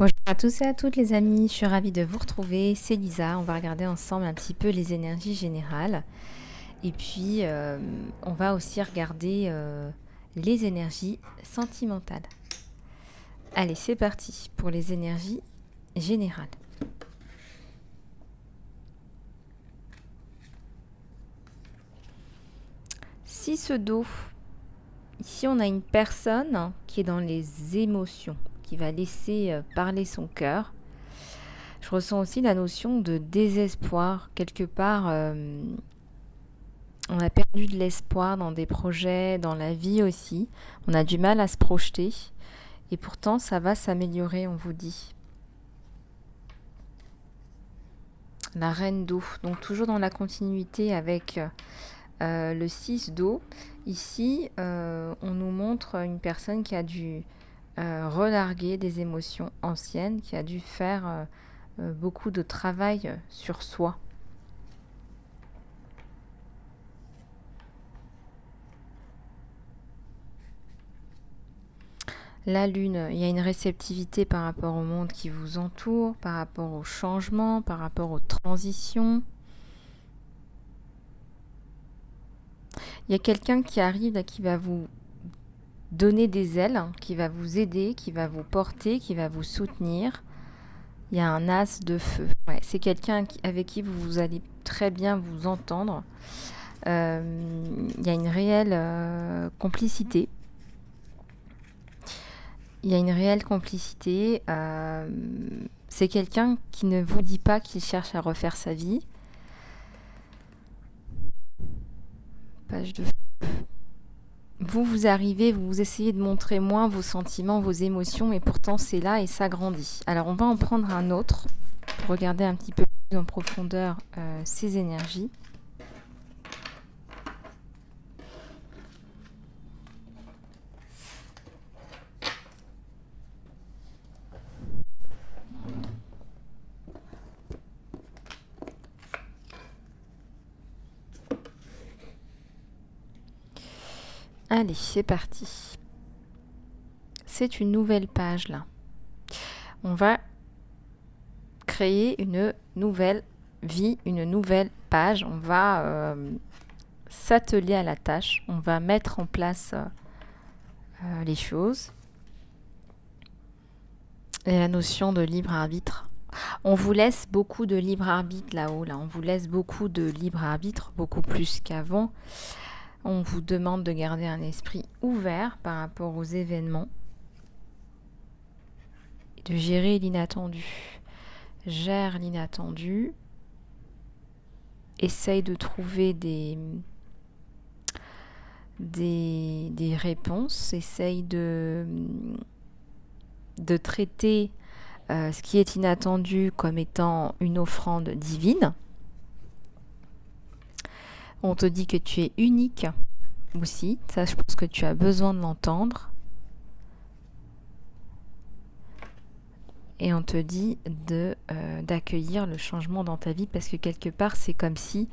Bonjour à tous et à toutes les amis, je suis ravie de vous retrouver, c'est Lisa, on va regarder ensemble un petit peu les énergies générales et puis on va aussi regarder les énergies sentimentales. Allez, c'est parti pour les énergies générales. Si ce dos, ici on a une personne qui est dans les émotions, qui va laisser parler son cœur. Je ressens aussi la notion de désespoir. Quelque part, on a perdu de l'espoir dans des projets, dans la vie aussi. On a du mal à se projeter. Et pourtant, ça va s'améliorer, on vous dit. La reine d'eau. Donc toujours dans la continuité avec le 6 d'eau. Ici, on nous montre une personne qui a dû relarguer des émotions anciennes, qui a dû faire beaucoup de travail sur soi. La lune, il y a une réceptivité par rapport au monde qui vous entoure, par rapport aux changements, par rapport aux transitions. Il y a quelqu'un qui arrive là, qui va vous donner des ailes, qui va vous aider, qui va vous porter, qui va vous soutenir. Il y a un as de feu. Ouais, c'est quelqu'un avec qui vous allez très bien vous entendre. Il y a une réelle complicité. Il y a une réelle complicité. C'est quelqu'un qui ne vous dit pas qu'il cherche à refaire sa vie. Page de... Vous arrivez, vous essayez de montrer moins vos sentiments, vos émotions, mais pourtant c'est là et ça grandit. Alors on va en prendre un autre pour regarder un petit peu plus en profondeur ces énergies. Allez, c'est parti. C'est une nouvelle page là. On va créer une nouvelle vie, une nouvelle page. On va s'atteler à la tâche. On va mettre en place les choses. Et la notion de libre arbitre. On vous laisse beaucoup de libre arbitre là-haut. Là. On vous laisse beaucoup de libre arbitre, beaucoup plus qu'avant. On vous demande de garder un esprit ouvert par rapport aux événements et de gérer l'inattendu. Gère l'inattendu. Essaye de trouver des réponses. Essaye de traiter ce qui est inattendu comme étant une offrande divine. On te dit que tu es unique aussi. Ça, je pense que tu as besoin de l'entendre. Et on te dit d'accueillir le changement dans ta vie parce que quelque part, c'est comme si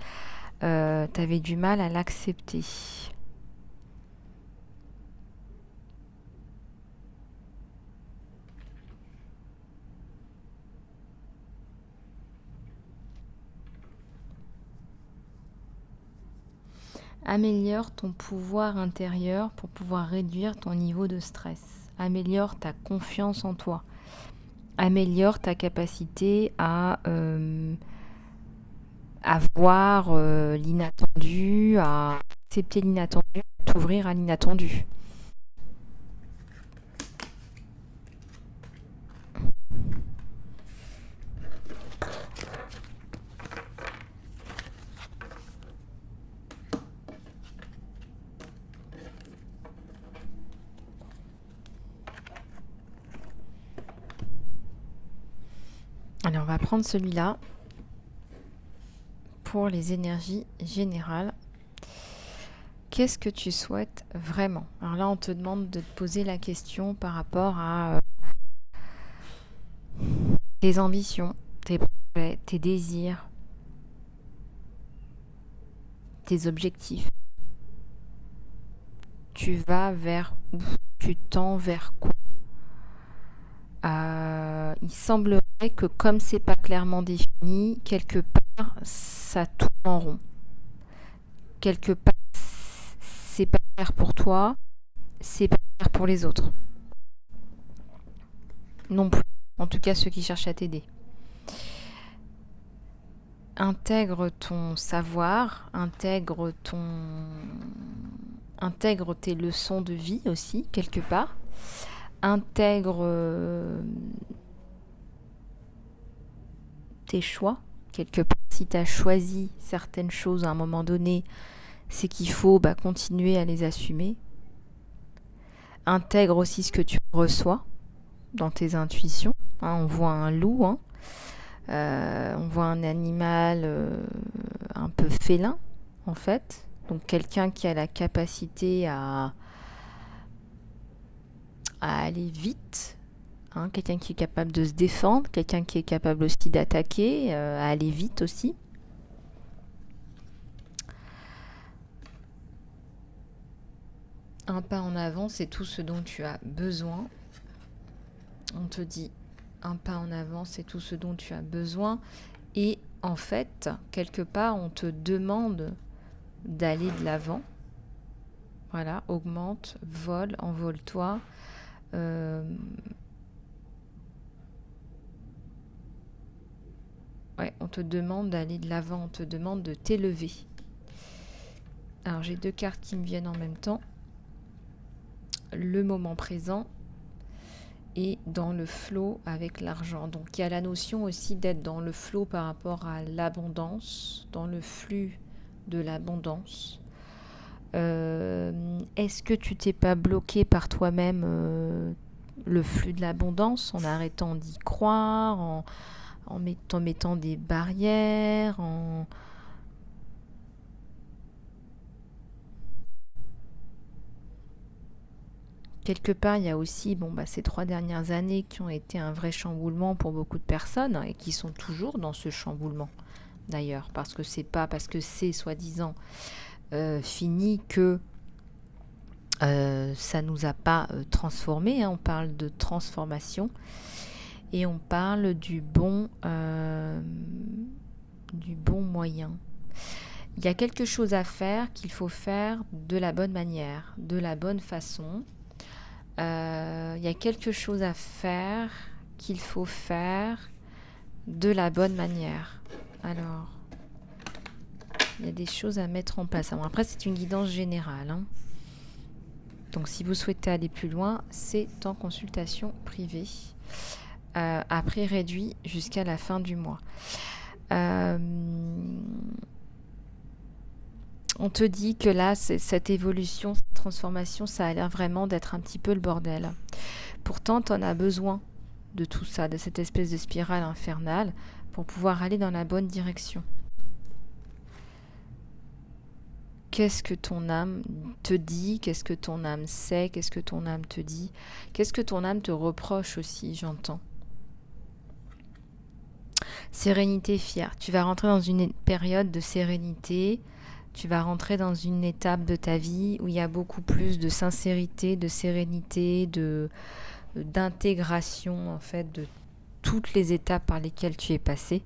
tu avais du mal à l'accepter. Améliore ton pouvoir intérieur pour pouvoir réduire ton niveau de stress. Améliore ta confiance en toi. Améliore ta capacité à voir l'inattendu, à accepter l'inattendu, à t'ouvrir à l'inattendu. Alors on va prendre celui-là pour les énergies générales. Qu'est-ce que tu souhaites vraiment? Alors là, on te demande de te poser la question par rapport à tes ambitions, tes projets, tes désirs, tes objectifs. Tu vas vers où? Tu tends vers quoi? il semblerait que comme c'est pas clairement défini, quelque part, ça tourne en rond. Quelque part, c'est pas clair pour toi, c'est pas clair pour les autres. Non plus. En tout cas, ceux qui cherchent à t'aider. Intègre ton savoir, intègre tes leçons de vie aussi, quelque part. Intègre tes choix, quelque part. Si tu as choisi certaines choses à un moment donné, c'est qu'il faut continuer à les assumer. Intègre aussi ce que tu reçois dans tes intuitions. On voit un loup, on voit un animal un peu félin, en fait. Donc quelqu'un qui a la capacité à aller vite, quelqu'un qui est capable de se défendre, quelqu'un qui est capable aussi d'attaquer, à aller vite aussi. Un pas en avant, c'est tout ce dont tu as besoin. On te dit, un pas en avant, c'est tout ce dont tu as besoin. Et en fait, quelque part, on te demande d'aller de l'avant. Voilà, augmente, vole, envole-toi. Ouais, on te demande d'aller de l'avant, on te demande de t'élever. Alors, j'ai 2 cartes qui me viennent en même temps. Le moment présent et dans le flow avec l'argent. Donc, il y a la notion aussi d'être dans le flow par rapport à l'abondance, dans le flux de l'abondance. Est-ce que tu t'es pas bloqué par toi-même le flux de l'abondance en arrêtant d'y croire, en mettant des barrières, Quelque part, il y a aussi ces 3 dernières années qui ont été un vrai chamboulement pour beaucoup de personnes et qui sont toujours dans ce chamboulement d'ailleurs, parce que c'est pas parce que c'est soi-disant fini que ça nous a pas transformé. On parle de transformation et on parle du bon moyen. Il y a quelque chose à faire qu'il faut faire de la bonne manière, de la bonne façon. Il y a quelque chose à faire qu'il faut faire de la bonne manière. Alors, il y a des choses à mettre en place. Alors, après, c'est une guidance générale. Donc, si vous souhaitez aller plus loin, c'est en consultation privée. À prix réduit jusqu'à la fin du mois. On te dit que là, cette évolution, cette transformation, ça a l'air vraiment d'être un petit peu le bordel. Pourtant, tu en as besoin de tout ça, de cette espèce de spirale infernale, pour pouvoir aller dans la bonne direction. Qu'est-ce que ton âme te dit? Qu'est-ce que ton âme sait? Qu'est-ce que ton âme te dit? Qu'est-ce que ton âme te reproche aussi, j'entends? Sérénité, fière. Tu vas rentrer dans une période de sérénité. Tu vas rentrer dans une étape de ta vie où il y a beaucoup plus de sincérité, de sérénité, d'intégration en fait de toutes les étapes par lesquelles tu es passé.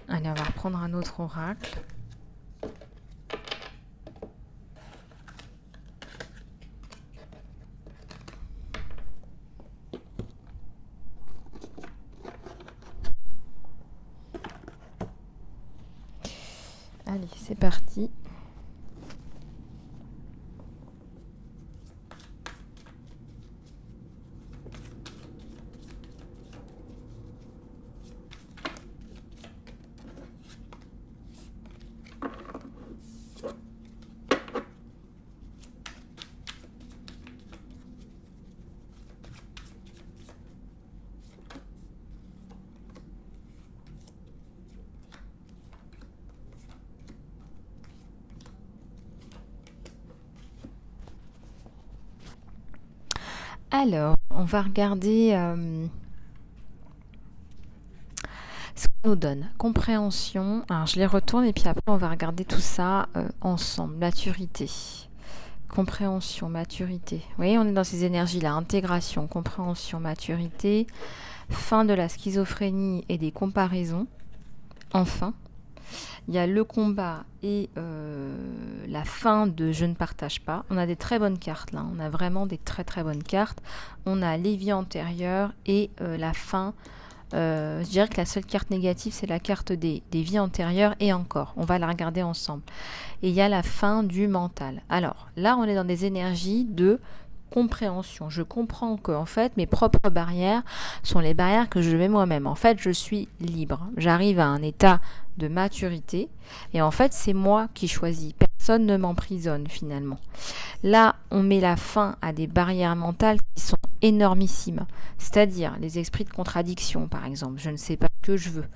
Allez, on va reprendre un autre oracle. Allez, c'est parti. Alors, on va regarder ce qu'on nous donne compréhension. Alors je les retourne et puis après on va regarder tout ça ensemble. Maturité, compréhension, maturité. Vous voyez, on est dans ces énergies-là. Intégration, compréhension, maturité. Fin de la schizophrénie et des comparaisons. Enfin, il y a le combat et la fin de je ne partage pas. On a des très bonnes cartes là. On a vraiment des très très bonnes cartes. On a les vies antérieures et la fin. Je dirais que la seule carte négative, c'est la carte des vies antérieures et encore. On va la regarder ensemble. Et il y a la fin du mental. Alors là, on est dans des énergies de compréhension. Je comprends que en fait, mes propres barrières sont les barrières que je mets moi-même. En fait, je suis libre. J'arrive à un état de maturité et en fait, c'est moi qui choisis. Personne ne m'emprisonne finalement. Là, on met la fin à des barrières mentales qui sont énormissimes, c'est-à-dire les esprits de contradiction, par exemple. Je ne sais pas ce que je veux.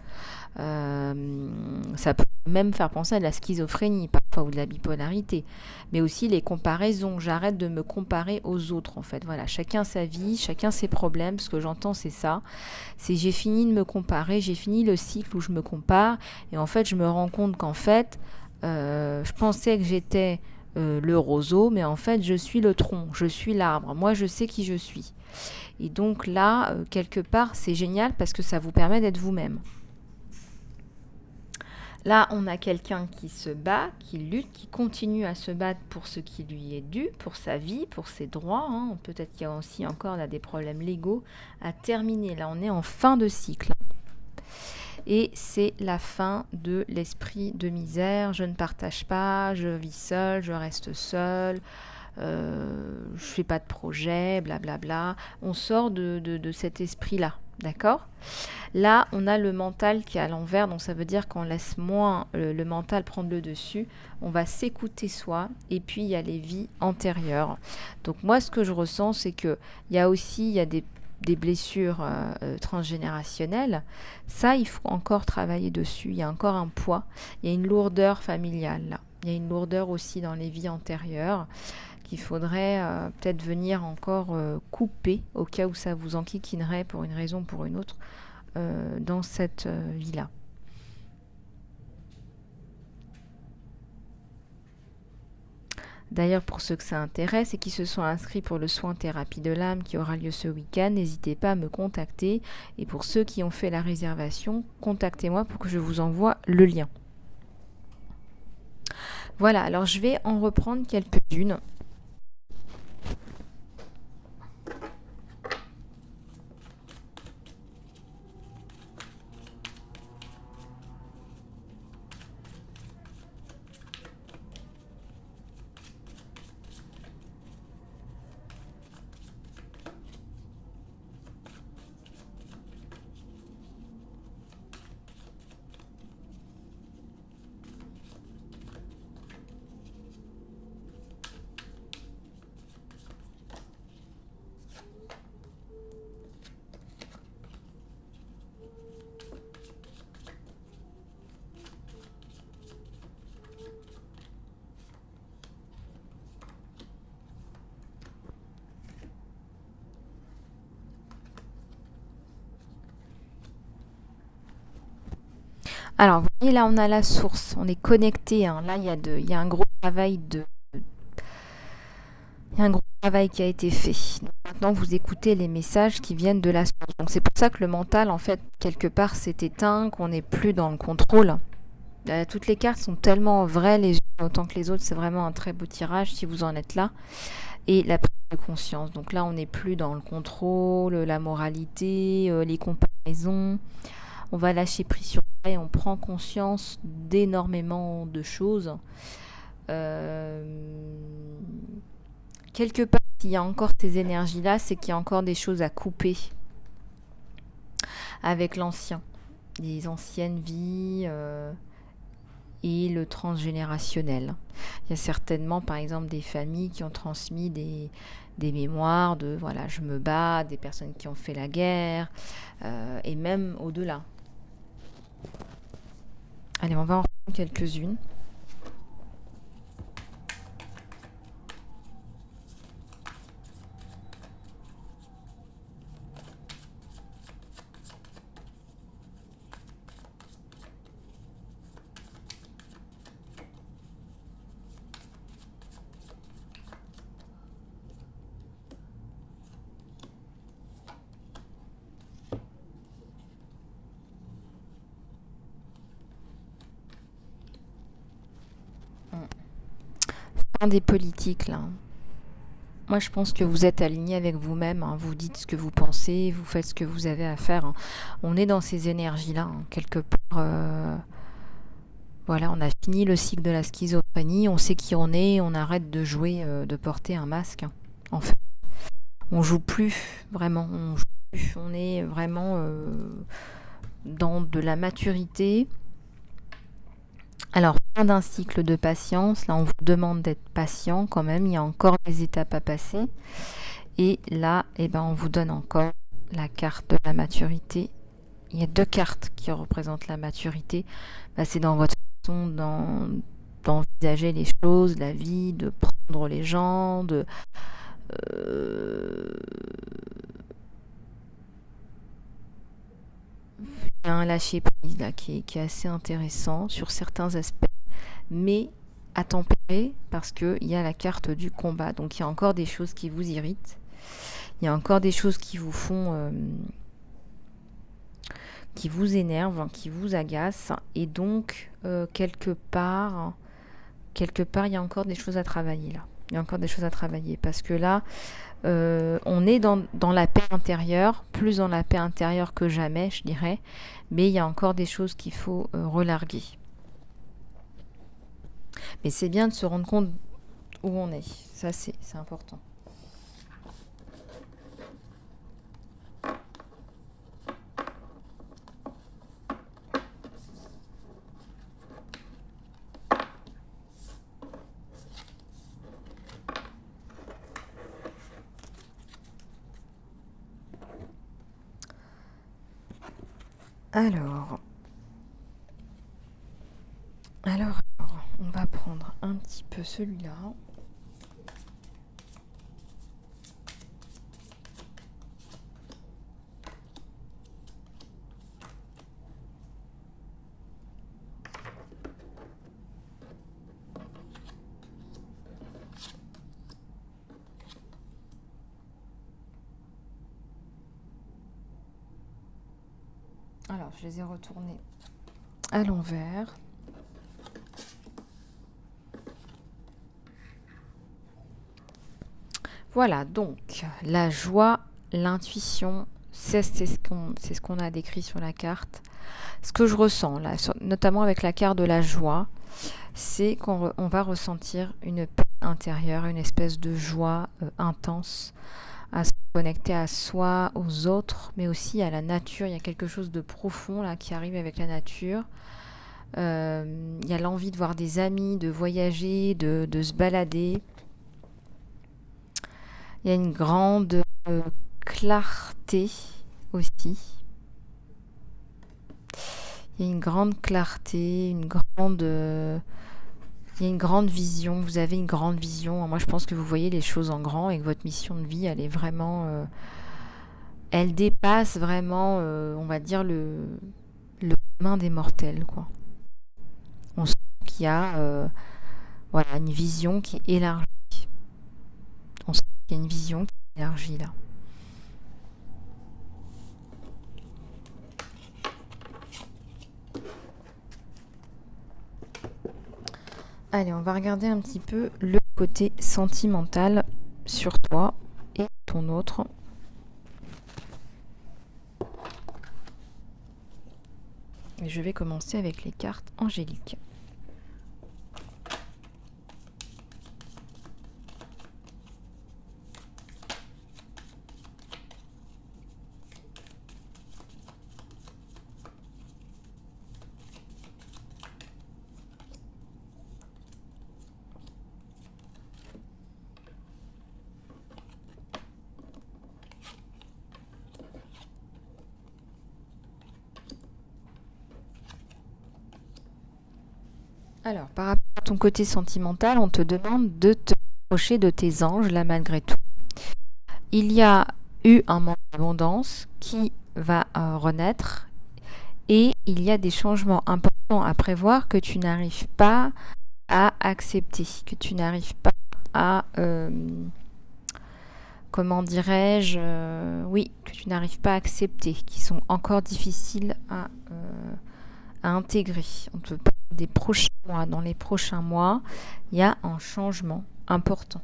Ça peut même faire penser à de la schizophrénie parfois ou de la bipolarité, mais aussi les comparaisons. J'arrête de me comparer aux autres en fait. Voilà, chacun sa vie, chacun ses problèmes. Ce que j'entends c'est ça, c'est j'ai fini de me comparer, j'ai fini le cycle où je me compare et en fait je me rends compte qu'en fait je pensais que j'étais le roseau, mais en fait je suis le tronc, je suis l'arbre. Moi je sais qui je suis. Et donc là, quelque part, c'est génial parce que ça vous permet d'être vous-même. Là, on a quelqu'un qui se bat, qui lutte, qui continue à se battre pour ce qui lui est dû, pour sa vie, pour ses droits. Hein. Peut-être qu'il y a aussi encore là, des problèmes légaux à terminer. Là, on est en fin de cycle. Et c'est la fin de l'esprit de misère. Je ne partage pas, je vis seul, je reste seul. Je fais pas de projet, blablabla. On sort de cet esprit-là, d'accord ? Là, on a le mental qui est à l'envers, donc ça veut dire qu'on laisse moins le mental prendre le dessus. On va s'écouter soi, et puis il y a les vies antérieures. Donc moi, ce que je ressens, c'est que il y a des blessures transgénérationnelles. Ça, il faut encore travailler dessus. Il y a encore un poids. Il y a une lourdeur familiale là. Il y a une lourdeur aussi dans les vies antérieures qu'il faudrait peut-être venir encore couper au cas où ça vous enquiquinerait pour une raison ou pour une autre dans cette vie-là. D'ailleurs, pour ceux que ça intéresse et qui se sont inscrits pour le soin thérapie de l'âme qui aura lieu ce week-end, n'hésitez pas à me contacter. Et pour ceux qui ont fait la réservation, contactez-moi pour que je vous envoie le lien. Voilà, alors je vais en reprendre quelques-unes. Alors, vous voyez, là, on a la source, on est connecté. Hein. Là, il y a un gros travail il y a un gros travail qui a été fait. Donc, maintenant, vous écoutez les messages qui viennent de la source. Donc, c'est pour ça que le mental, en fait, quelque part, s'est éteint, qu'on n'est plus dans le contrôle. Toutes les cartes sont tellement vraies les unes autant que les autres. C'est vraiment un très beau tirage si vous en êtes là. Et la prise de conscience. Donc là, on n'est plus dans le contrôle, la moralité, les comparaisons. On va lâcher prise sur ça et on prend conscience d'énormément de choses. Quelque part, s'il y a encore ces énergies-là, c'est qu'il y a encore des choses à couper avec l'ancien, les anciennes vies et le transgénérationnel. Il y a certainement, par exemple, des familles qui ont transmis des mémoires de, voilà, je me bats, des personnes qui ont fait la guerre, et même au-delà. Allez, on va en reprendre quelques-unes. rien des politiques là. Moi, je pense que vous êtes aligné avec vous-même, hein. Vous dites ce que vous pensez, vous faites ce que vous avez à faire, hein. On est dans ces énergies-là, hein. Quelque part, voilà, on a fini le cycle de la schizophrénie, on sait qui on est, on arrête de jouer, de porter un masque, hein. En fait, on joue plus, vraiment, on joue plus. On est vraiment dans de la maturité. Alors, fin d'un cycle de patience, là on vous demande d'être patient quand même, il y a encore des étapes à passer. Et là, on vous donne encore la carte de la maturité. Il y a 2 cartes qui représentent la maturité. C'est dans votre façon d'envisager les choses, la vie, de prendre les gens, de... Il y a un lâcher-prise là qui est assez intéressant sur certains aspects, mais à tempérer parce qu'il y a la carte du combat. Donc il y a encore des choses qui vous irritent, il y a encore des choses qui vous font... qui vous énervent, qui vous agacent, et donc quelque part, il y a encore des choses à travailler là. Il y a encore des choses à travailler parce que là, on est dans la paix intérieure, plus dans la paix intérieure que jamais, je dirais, mais il y a encore des choses qu'il faut relarguer. Mais c'est bien de se rendre compte où on est, ça c'est important. Alors, on va prendre un petit peu celui-là. Alors, je les ai retournés à l'envers. Voilà, donc la joie, l'intuition, c'est ce qu'on a décrit sur la carte. Ce que je ressens, là, notamment avec la carte de la joie, c'est qu'on va ressentir une paix intérieure, une espèce de joie intense, à se connecter à soi, aux autres, mais aussi à la nature. Il y a quelque chose de profond là qui arrive avec la nature. Il y a l'envie de voir des amis, de voyager, de se balader. Il y a une grande clarté aussi. Il y a une grande clarté, il y a une grande vision. Vous avez une grande vision. Moi, je pense que vous voyez les choses en grand et que votre mission de vie, elle est vraiment... elle dépasse vraiment, on va dire, le commun des mortels, quoi. On sent qu'il y a voilà, une vision qui est élargie. On sent qu'il y a une vision qui est élargie, là. Allez, on va regarder un petit peu le côté sentimental sur toi et ton autre. Et je vais commencer avec les cartes angéliques. Alors, par rapport à ton côté sentimental, on te demande de te rapprocher de tes anges, là, malgré tout. Il y a eu un moment d'abondance qui va renaître et il y a des changements importants à prévoir que tu n'arrives pas à accepter, que tu n'arrives pas à... comment dirais-je oui, que tu n'arrives pas à accepter, qui sont encore difficiles à intégrer. On te parle des prochains mois. Dans les prochains mois, il y a un changement important.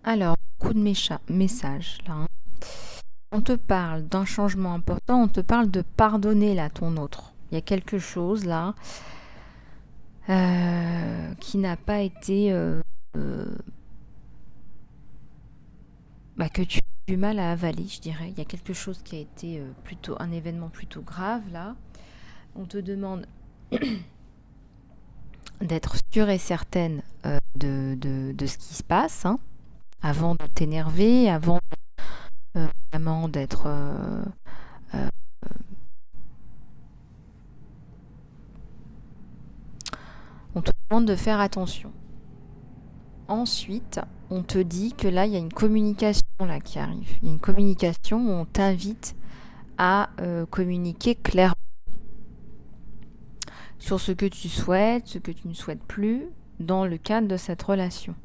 Alors, beaucoup de messages là, hein. On te parle d'un changement important, on te parle de pardonner là ton autre. Il y a quelque chose là qui n'a pas été... que tu as du mal à avaler, je dirais. Il y a quelque chose qui a été plutôt un événement plutôt grave là. On te demande d'être sûre et certaine de ce qui se passe, hein, avant de t'énerver, avant vraiment d'être... on te demande de faire attention. Ensuite, on te dit que là, il y a une communication là qui arrive. Il y a une communication où on t'invite à communiquer clairement sur ce que tu souhaites, ce que tu ne souhaites plus dans le cadre de cette relation.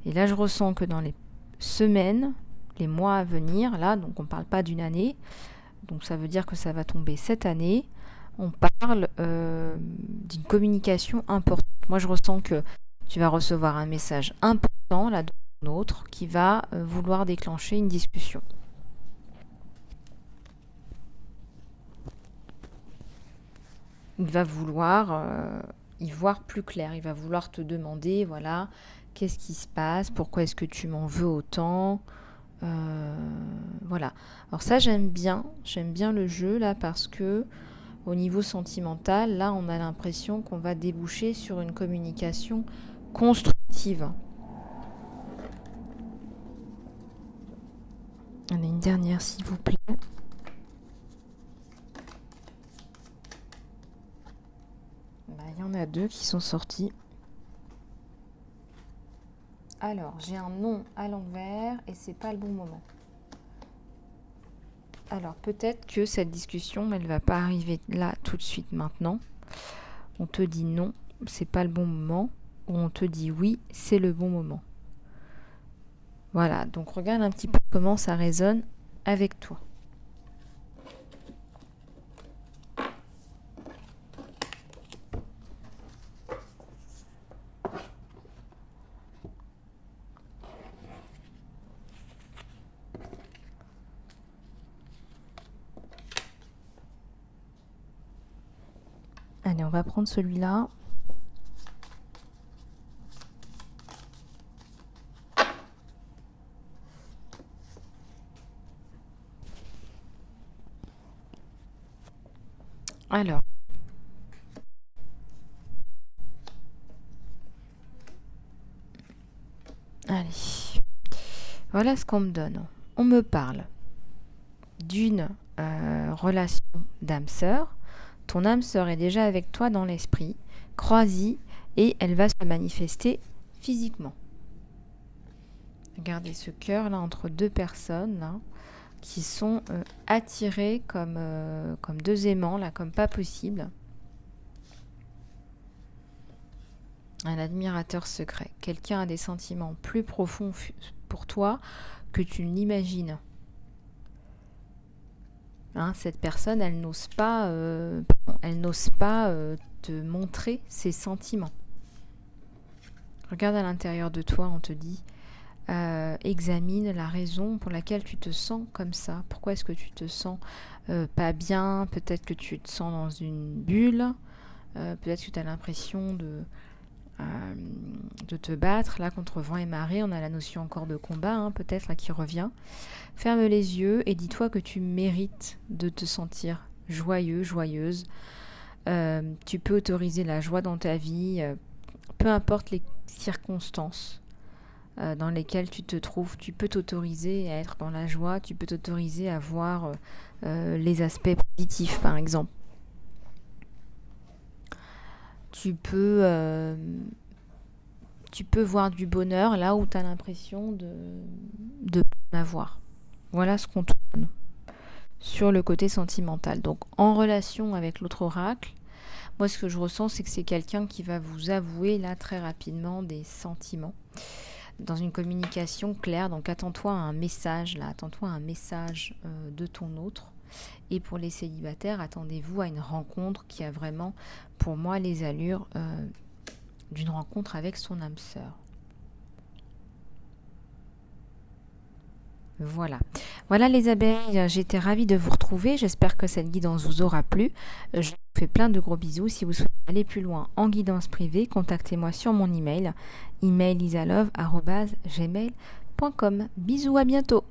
Et là, je ressens que dans les semaines, les mois à venir, là, donc on ne parle pas d'une année, donc ça veut dire que ça va tomber cette année, on parle d'une communication importante. Moi, je ressens que tu vas recevoir un message important, là, d'un autre, qui va vouloir déclencher une discussion. Il va vouloir y voir plus clair. Il va vouloir te demander, voilà, qu'est-ce qui se passe, pourquoi est-ce que tu m'en veux autant, voilà. Alors ça, j'aime bien le jeu là parce que au niveau sentimental, là, on a l'impression qu'on va déboucher sur une communication constructive. Allez, une dernière, s'il vous plaît. Il y en a 2 qui sont sortis. Alors, j'ai un non à l'envers et c'est pas le bon moment. Alors, peut-être que cette discussion, elle va pas arriver là tout de suite maintenant. On te dit non, c'est pas le bon moment. Ou on te dit oui, c'est le bon moment. Voilà, donc regarde un petit peu comment ça résonne avec toi. Allez, on va prendre celui-là. Alors. Allez. Voilà ce qu'on me donne. On me parle d'une relation d'âme-sœur. Ton âme sœur est déjà avec toi dans l'esprit, crois-y, et elle va se manifester physiquement. Regardez ce cœur là entre 2 personnes là, qui sont attirées comme 2 aimants là, comme pas possible. Un admirateur secret. Quelqu'un a des sentiments plus profonds pour toi que tu ne l'imagines. Hein, cette personne, elle n'ose pas te montrer ses sentiments. Regarde à l'intérieur de toi, on te dit, examine la raison pour laquelle tu te sens comme ça. Pourquoi est-ce que tu te sens pas bien? Peut-être que tu te sens dans une bulle. Peut-être que tu as l'impression de te battre là contre vent et marée. On a la notion encore de combat, hein, peut-être là qui revient. Ferme les yeux et dis-toi que tu mérites de te sentir joyeux, joyeuse. Tu peux autoriser la joie dans ta vie, peu importe les circonstances. dans lesquels tu te trouves. Tu peux t'autoriser à être dans la joie, tu peux t'autoriser à voir les aspects positifs, par exemple. Tu peux voir du bonheur là où tu as l'impression de pas en avoir. Voilà ce qu'on te donne sur le côté sentimental. Donc en relation avec l'autre oracle, moi ce que je ressens, c'est que c'est quelqu'un qui va vous avouer là très rapidement des sentiments dans une communication claire. Donc attends-toi à un message là, attends-toi à un message de ton autre. Et pour les célibataires, attendez-vous à une rencontre qui a vraiment, pour moi, les allures d'une rencontre avec son âme sœur. Voilà. Voilà les abeilles, j'étais ravie de vous retrouver. J'espère que cette guidance vous aura plu. Je vous fais plein de gros bisous. Si vous souhaitez aller plus loin en guidance privée, contactez-moi sur mon email, isalove@gmail.com. Bisous, à bientôt.